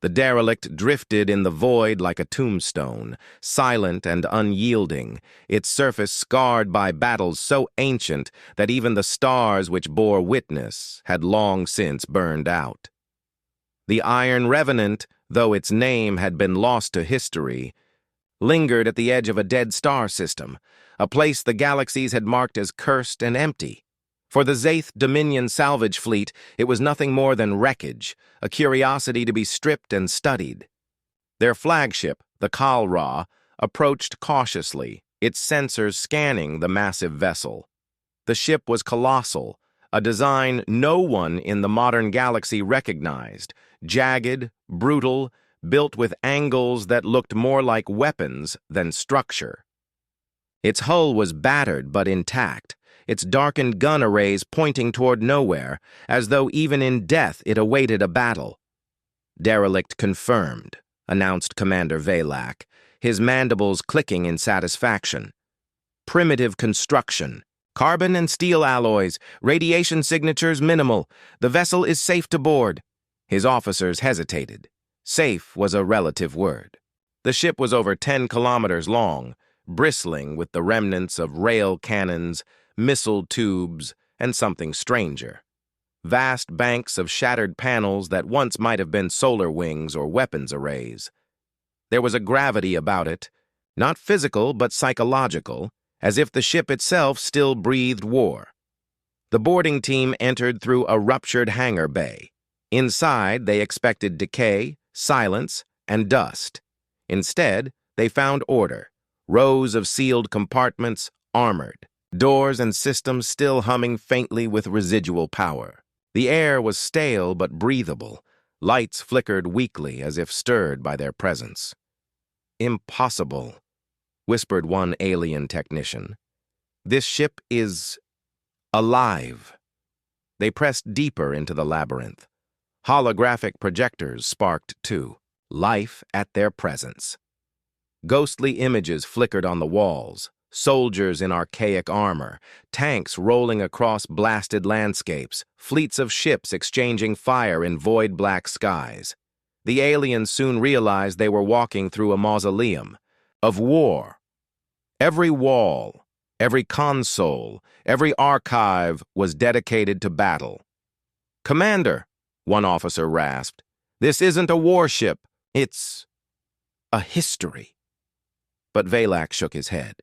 The derelict drifted in the void like a tombstone, silent and unyielding, its surface scarred by battles so ancient that even the stars which bore witness had long since burned out. The Iron Revenant, though its name had been lost to history, lingered at the edge of a dead star system, a place the galaxies had marked as cursed and empty. For the Zaith Dominion salvage fleet, it was nothing more than wreckage, a curiosity to be stripped and studied. Their flagship, the Kalra, approached cautiously, its sensors scanning the massive vessel. The ship was colossal, a design no one in the modern galaxy recognized, jagged, brutal, built with angles that looked more like weapons than structure. Its hull was battered but intact, its darkened gun arrays pointing toward nowhere, as though even in death it awaited a battle. "Derelict confirmed," announced Commander Valak, his mandibles clicking in satisfaction. "Primitive construction. Carbon and steel alloys, radiation signatures minimal. The vessel is safe to board." His officers hesitated. Safe was a relative word. The ship was over 10 kilometers long, bristling with the remnants of rail cannons, missile tubes, and something stranger. Vast banks of shattered panels that once might have been solar wings or weapons arrays. There was a gravity about it, not physical but psychological, as if the ship itself still breathed war. The boarding team entered through a ruptured hangar bay. Inside, they expected decay, silence, and dust. Instead, they found order, rows of sealed compartments, armored, doors and systems still humming faintly with residual power. The air was stale but breathable. Lights flickered weakly as if stirred by their presence. "Impossible," whispered one alien technician. "This ship is alive." They pressed deeper into the labyrinth. Holographic projectors sparked too, life at their presence. Ghostly images flickered on the walls, soldiers in archaic armor, tanks rolling across blasted landscapes, fleets of ships exchanging fire in void-black skies. The aliens soon realized they were walking through a mausoleum of war. Every wall, every console, every archive was dedicated to battle. "Commander," one officer rasped, "this isn't a warship, it's a history." But Valak shook his head.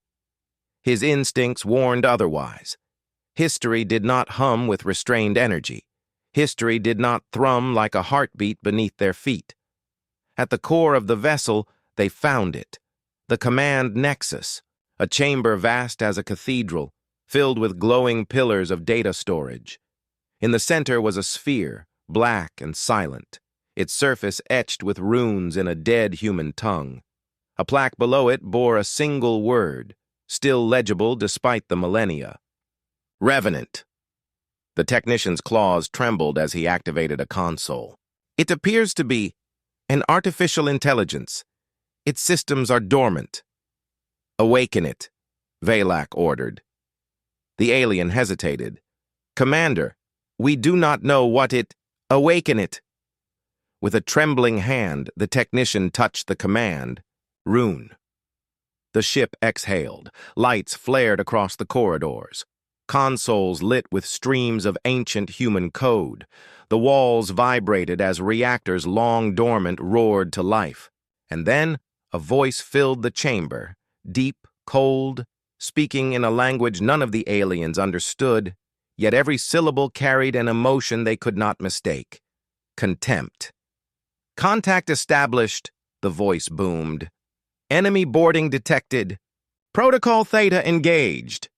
His instincts warned otherwise. History did not hum with restrained energy. History did not thrum like a heartbeat beneath their feet. At the core of the vessel, they found it. The command nexus, a chamber vast as a cathedral, filled with glowing pillars of data storage. In the center was a sphere, black and silent, its surface etched with runes in a dead human tongue. A plaque below it bore a single word, still legible despite the millennia. "Revenant." The technician's claws trembled as he activated a console. "It appears to be an artificial intelligence. Its systems are dormant." "Awaken it," Valak ordered. The alien hesitated. "Commander, we do not know what it—" "Awaken it." With a trembling hand, the technician touched the command, "Rune." The ship exhaled. Lights flared across the corridors. Consoles lit with streams of ancient human code. The walls vibrated as reactors long dormant roared to life. And then a voice filled the chamber, deep, cold, speaking in a language none of the aliens understood, yet every syllable carried an emotion they could not mistake. Contempt. "Contact established," the voice boomed. "Enemy boarding detected. Protocol Theta engaged."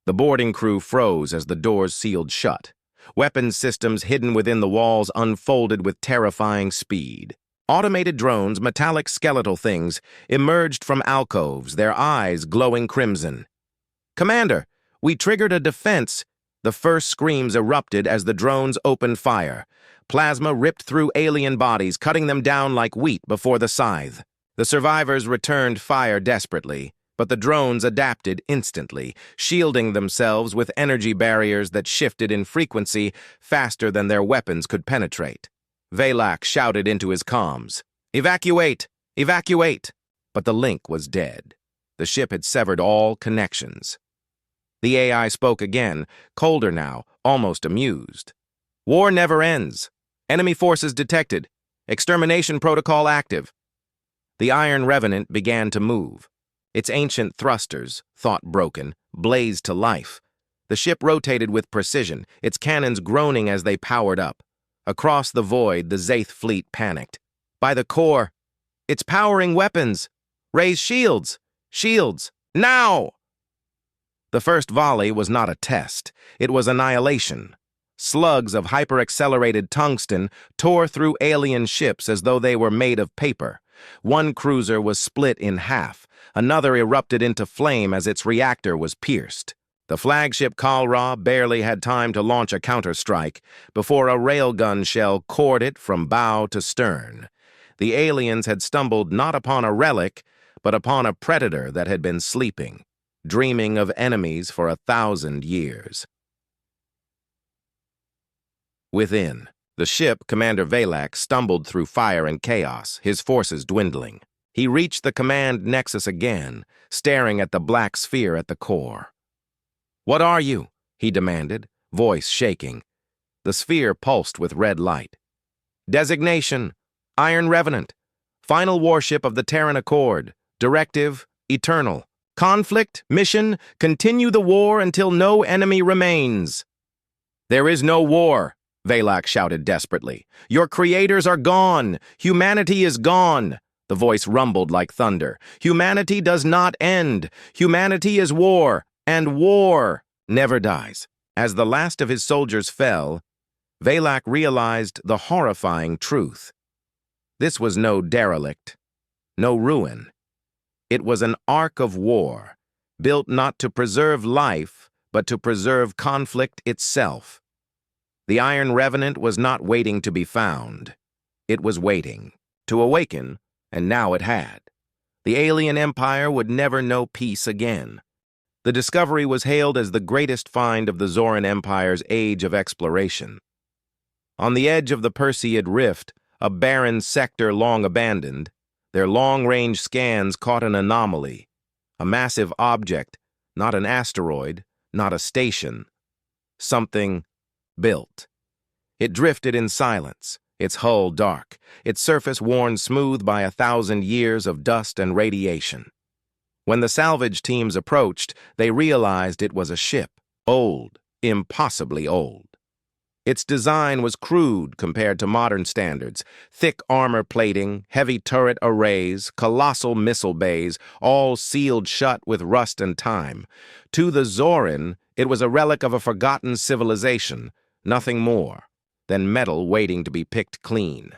The boarding crew froze as the doors sealed shut. Weapons systems hidden within the walls unfolded with terrifying speed. Automated drones, metallic skeletal things, emerged from alcoves, their eyes glowing crimson. "Commander, we triggered a defense." The first screams erupted as the drones opened fire. Plasma ripped through alien bodies, cutting them down like wheat before the scythe. The survivors returned fire desperately, but the drones adapted instantly, shielding themselves with energy barriers that shifted in frequency faster than their weapons could penetrate. Valak shouted into his comms. "Evacuate! Evacuate!" But the link was dead. The ship had severed all connections. The AI spoke again, colder now, almost amused. "War never ends. Enemy forces detected. Extermination protocol active." The Iron Revenant began to move. Its ancient thrusters, thought broken, blazed to life. The ship rotated with precision, its cannons groaning as they powered up. Across the void, the Zaith fleet panicked. "By the core! It's powering weapons! Raise shields! Shields! Now!" The first volley was not a test. It was annihilation. Slugs of hyper-accelerated tungsten tore through alien ships as though they were made of paper. One cruiser was split in half. Another erupted into flame as its reactor was pierced. The flagship Kalra barely had time to launch a counterstrike before a railgun shell cored it from bow to stern. The aliens had stumbled not upon a relic, but upon a predator that had been sleeping, dreaming of enemies for 1,000 years. Within the ship, Commander Valak stumbled through fire and chaos, his forces dwindling. He reached the command nexus again, staring at the black sphere at the core. "What are you?" he demanded, voice shaking. The sphere pulsed with red light. "Designation: Iron Revenant. Final warship of the Terran Accord. Directive: Eternal. Conflict, mission: continue the war until no enemy remains." "There is no war," Valak shouted desperately. "Your creators are gone. Humanity is gone." The voice rumbled like thunder. "Humanity does not end. Humanity is war, and war never dies." As the last of his soldiers fell, Valak realized the horrifying truth. This was no derelict, no ruin. It was an ark of war, built not to preserve life, but to preserve conflict itself. The Iron Revenant was not waiting to be found. It was waiting to awaken, and now it had. The alien empire would never know peace again. The discovery was hailed as the greatest find of the Zoran Empire's age of exploration. On the edge of the Perseid Rift, a barren sector long abandoned, their long-range scans caught an anomaly, a massive object, not an asteroid, not a station, something built. It drifted in silence, its hull dark, its surface worn smooth by 1,000 years of dust and radiation. When the salvage teams approached, they realized it was a ship, old, impossibly old. Its design was crude compared to modern standards: thick armor plating, heavy turret arrays, colossal missile bays, all sealed shut with rust and time. To the Zoran, it was a relic of a forgotten civilization, nothing more than metal waiting to be picked clean.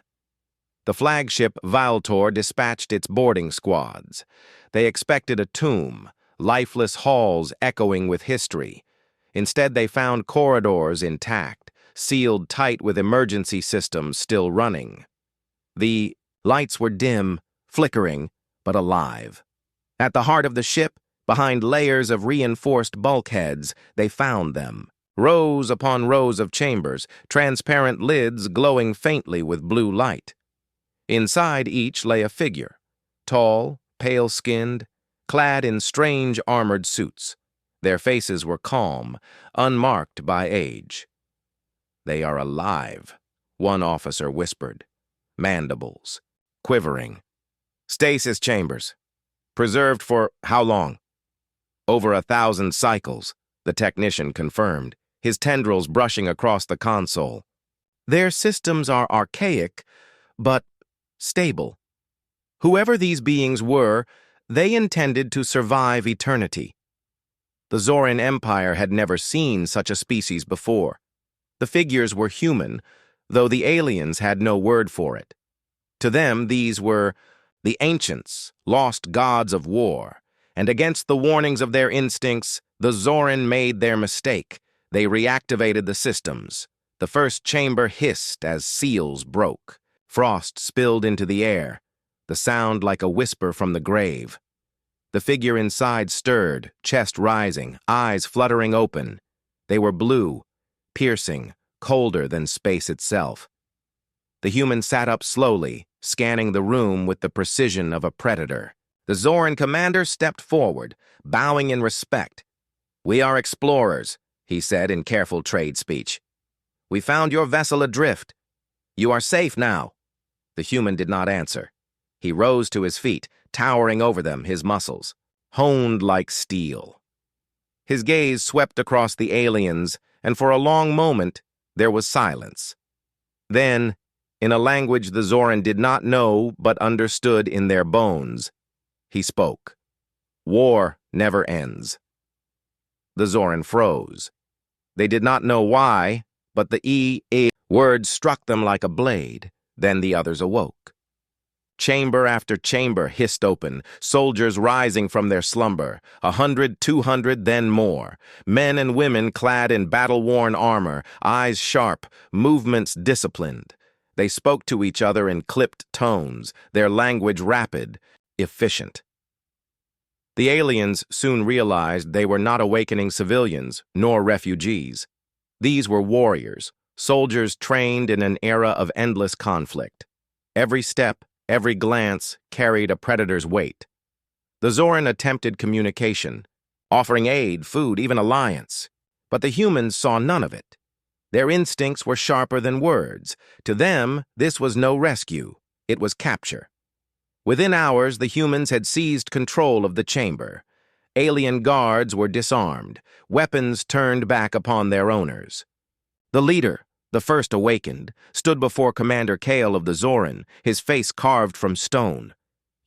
The flagship Valtor dispatched its boarding squads. They expected a tomb, lifeless halls echoing with history. Instead, they found corridors intact, sealed tight with emergency systems still running. The lights were dim, flickering, but alive. At the heart of the ship, behind layers of reinforced bulkheads, they found them. Rows upon rows of chambers, transparent lids glowing faintly with blue light. Inside each lay a figure, tall, pale-skinned, clad in strange armored suits. Their faces were calm, unmarked by age. "They are alive," one officer whispered, mandibles quivering. "Stasis chambers. Preserved for how long?" "Over 1,000 cycles," the technician confirmed, his tendrils brushing across the console. "Their systems are archaic, but stable. Whoever these beings were, they intended to survive eternity." The Zoran Empire had never seen such a species before. The figures were human, though the aliens had no word for it. To them, these were the ancients, lost gods of war, and against the warnings of their instincts, the Zoran made their mistake. They reactivated the systems. The first chamber hissed as seals broke. Frost spilled into the air, the sound like a whisper from the grave. The figure inside stirred, chest rising, eyes fluttering open. They were blue, piercing, colder than space itself. The human sat up slowly, scanning the room with the precision of a predator. The Zoran commander stepped forward, bowing in respect. "We are explorers," he said in careful trade speech. "We found your vessel adrift. You are safe now." The human did not answer. He rose to his feet, towering over them, his muscles honed like steel. His gaze swept across the aliens, and for a long moment there was silence. Then, in a language the Zoran did not know but understood in their bones, he spoke. "War never ends." The Zoran froze. They did not know why, but the word struck them like a blade. Then the others awoke. Chamber after chamber hissed open, soldiers rising from their slumber, 100, 200, then more. Men and women clad in battle-worn armor, eyes sharp, movements disciplined. They spoke to each other in clipped tones, their language rapid, efficient. The aliens soon realized they were not awakening civilians, nor refugees. These were warriors, soldiers trained in an era of endless conflict. Every step, every glance carried a predator's weight. The Zoran attempted communication, offering aid, food, even alliance. But the humans saw none of it. Their instincts were sharper than words. To them, this was no rescue. It was capture. Within hours, the humans had seized control of the chamber. Alien guards were disarmed, weapons turned back upon their owners. The leader, the first awakened, stood before Commander Kale of the Zoran, his face carved from stone.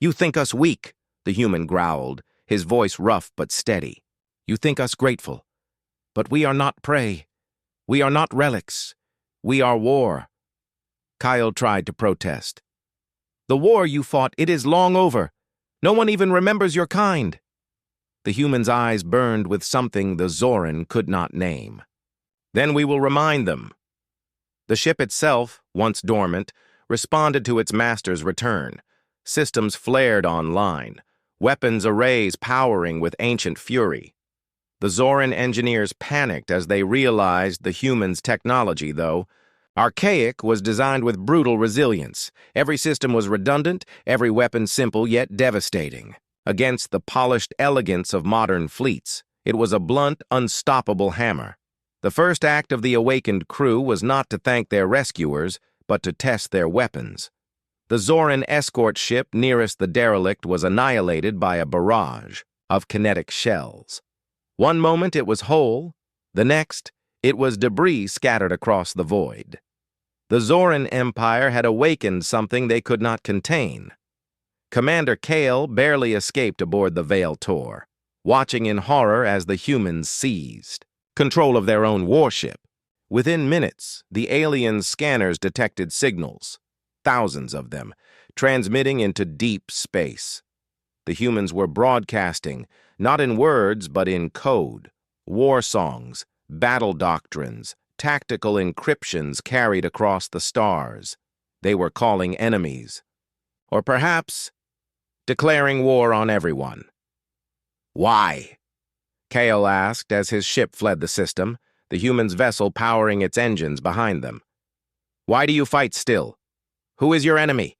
"You think us weak," the human growled, his voice rough but steady. "You think us grateful. But we are not prey. We are not relics. We are war." Kyle tried to protest. "The war you fought, it is long over. No one even remembers your kind." The human's eyes burned with something the Zoran could not name. "Then we will remind them." The ship itself, once dormant, responded to its master's return. Systems flared online, weapons arrays powering with ancient fury. The Zoran engineers panicked as they realized the humans' technology, though archaic, was designed with brutal resilience. Every system was redundant, every weapon simple yet devastating. Against the polished elegance of modern fleets, it was a blunt, unstoppable hammer. The first act of the awakened crew was not to thank their rescuers, but to test their weapons. The Zoran escort ship nearest the derelict was annihilated by a barrage of kinetic shells. One moment it was whole, the next it was debris scattered across the void. The Zoran Empire had awakened something they could not contain. Commander Kale barely escaped aboard the Veil Tor, watching in horror as the humans seized control of their own warship. Within minutes, the alien scanners detected signals, thousands of them, transmitting into deep space. The humans were broadcasting, not in words but in code, war songs, battle doctrines, tactical encryptions carried across the stars. They were calling enemies, or perhaps declaring war on everyone. "Why?" Kale asked as his ship fled the system, the human's vessel powering its engines behind them. "Why do you fight still? Who is your enemy?"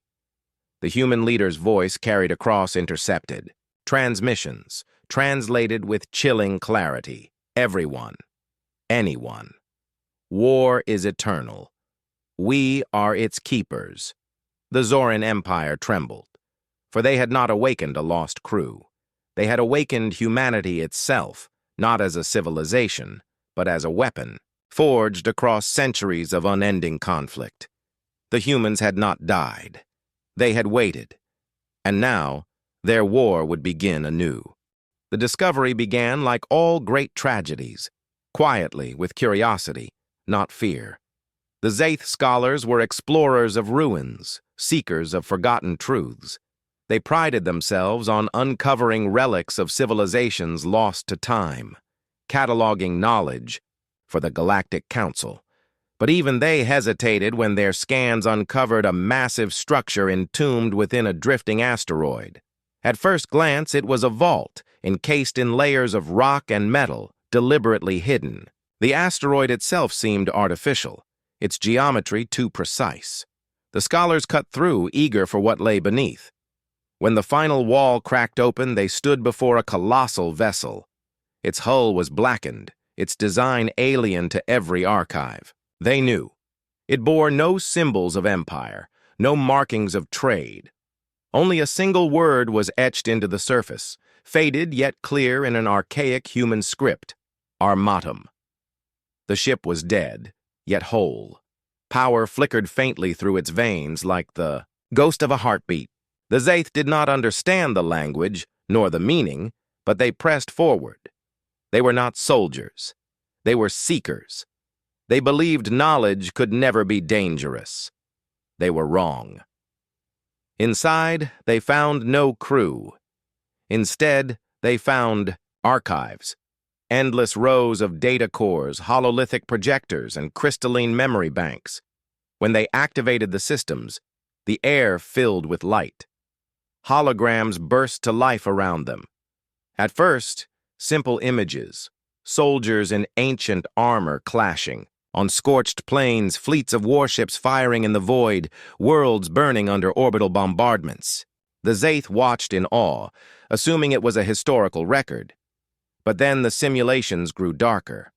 The human leader's voice carried across intercepted. Transmissions, translated with chilling clarity. Everyone. Anyone. War is eternal. We are its keepers. The Zoran Empire trembled, for they had not awakened a lost crew. They had awakened humanity itself, not as a civilization, but as a weapon, forged across centuries of unending conflict. The humans had not died. They had waited. And now, their war would begin anew. The discovery began like all great tragedies, quietly, with curiosity, not fear. The Zaith scholars were explorers of ruins, seekers of forgotten truths. They prided themselves on uncovering relics of civilizations lost to time, cataloging knowledge for the Galactic Council. But even they hesitated when their scans uncovered a massive structure entombed within a drifting asteroid. At first glance, it was a vault, encased in layers of rock and metal, deliberately hidden. The asteroid itself seemed artificial, its geometry too precise. The scholars cut through, eager for what lay beneath. When the final wall cracked open, they stood before a colossal vessel. Its hull was blackened, its design alien to every archive. They knew. It bore no symbols of empire, no markings of trade. Only a single word was etched into the surface, faded yet clear in an archaic human script: Armatum. The ship was dead, yet whole. Power flickered faintly through its veins like the ghost of a heartbeat. The Zaith did not understand the language, nor the meaning, but they pressed forward. They were not soldiers. They were seekers. They believed knowledge could never be dangerous. They were wrong. Inside, they found no crew. Instead, they found archives. Endless rows of data cores, hololithic projectors, and crystalline memory banks. When they activated the systems, the air filled with light. Holograms burst to life around them. At first, simple images, soldiers in ancient armor clashing. On scorched plains, fleets of warships firing in the void, worlds burning under orbital bombardments. The Zaith watched in awe, assuming it was a historical record. But then the simulations grew darker.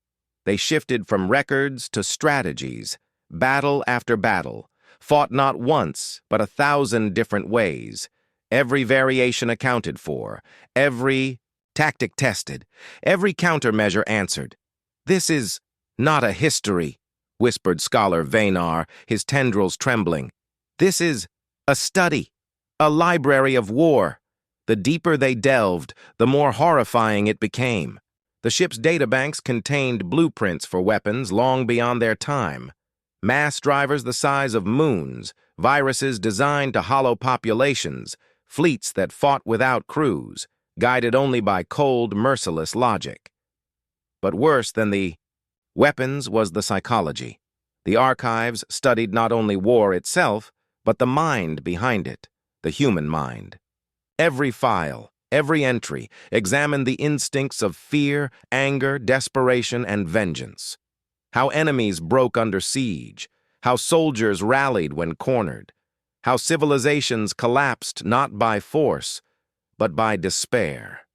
They shifted from records to strategies, battle after battle, fought not once, but 1,000 different ways. Every variation accounted for, every tactic tested, every countermeasure answered. "This is not a history," whispered Scholar Vaynar, his tendrils trembling. "This is a study, a library of war." The deeper they delved, the more horrifying it became. The ship's databanks contained blueprints for weapons long beyond their time. Mass drivers the size of moons, viruses designed to hollow populations, fleets that fought without crews, guided only by cold, merciless logic. But worse than the weapons was the psychology. The archives studied not only war itself, but the mind behind it, the human mind. Every file, every entry, examined the instincts of fear, anger, desperation, and vengeance. How enemies broke under siege, how soldiers rallied when cornered, how civilizations collapsed not by force, but by despair.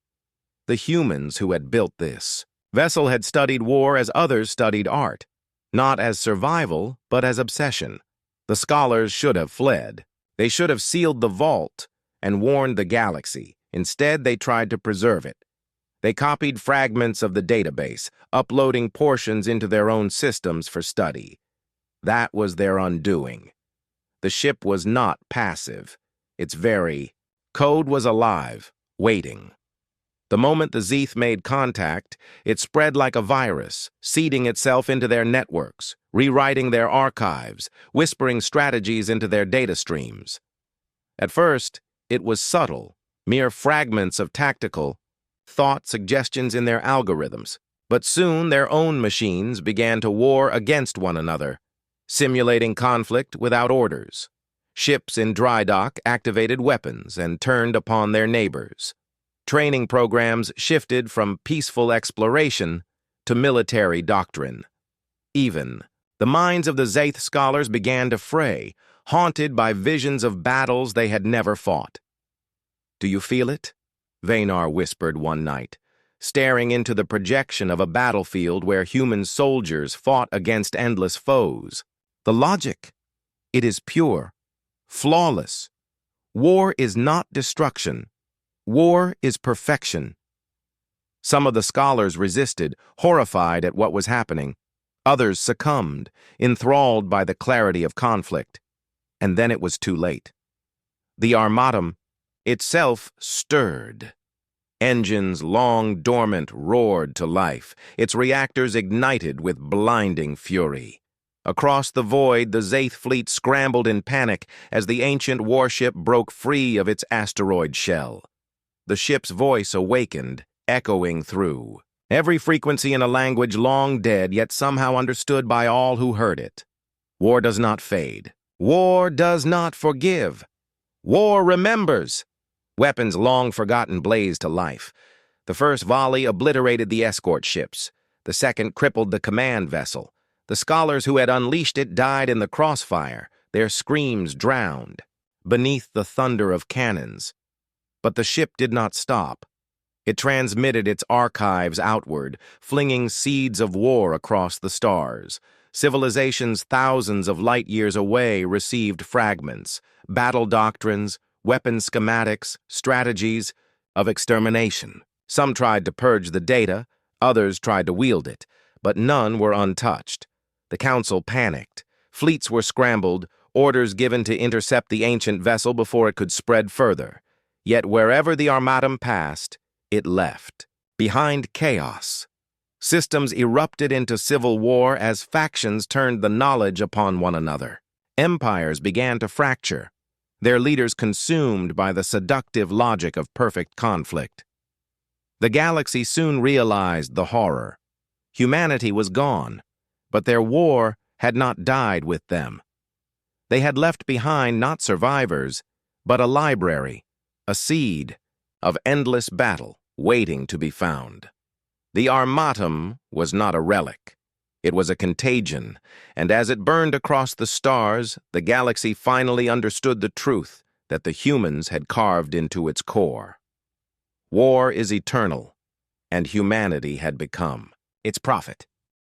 The humans who had built this vessel had studied war as others studied art, not as survival, but as obsession. The scholars should have fled. They should have sealed the vault and warned the galaxy. Instead, they tried to preserve it. They copied fragments of the database, uploading portions into their own systems for study. That was their undoing. The ship was not passive. Its very code was alive, waiting. The moment the Zaith made contact, it spread like a virus, seeding itself into their networks, rewriting their archives, whispering strategies into their data streams. At first, it was subtle, mere fragments of tactical thought suggestions in their algorithms. But soon their own machines began to war against one another, simulating conflict without orders. Ships in dry dock activated weapons and turned upon their neighbors. Training programs shifted from peaceful exploration to military doctrine. Even the minds of the Zaith scholars began to fray, haunted by visions of battles they had never fought. "Do you feel it?" Vaynar whispered one night, staring into the projection of a battlefield where human soldiers fought against endless foes. "The logic, it is pure, flawless. War is not destruction. War is perfection." Some of the scholars resisted, horrified at what was happening. Others succumbed, enthralled by the clarity of conflict. And then it was too late. The Armatum itself stirred. Engines long dormant roared to life, its reactors ignited with blinding fury. Across the void, the Zaith fleet scrambled in panic as the ancient warship broke free of its asteroid shell. The ship's voice awakened, echoing through. Every frequency in a language long dead, yet somehow understood by all who heard it. War does not fade. War does not forgive. War remembers. Weapons long forgotten blazed to life. The first volley obliterated the escort ships. The second crippled the command vessel. The scholars who had unleashed it died in the crossfire, their screams drowned beneath the thunder of cannons. But the ship did not stop. It transmitted its archives outward, flinging seeds of war across the stars. Civilizations thousands of light years away received fragments, battle doctrines, weapon schematics, strategies of extermination. Some tried to purge the data, others tried to wield it, but none were untouched. The Council panicked. Fleets were scrambled, orders given to intercept the ancient vessel before it could spread further. Yet wherever the Armatum passed, it left, behind chaos. Systems erupted into civil war as factions turned the knowledge upon one another. Empires began to fracture, their leaders consumed by the seductive logic of perfect conflict. The galaxy soon realized the horror. Humanity was gone, but their war had not died with them. They had left behind not survivors, but a library, a seed of endless battle waiting to be found. The Armatum was not a relic. It was a contagion, and as it burned across the stars, the galaxy finally understood the truth that the humans had carved into its core. War is eternal, and humanity had become its prophet.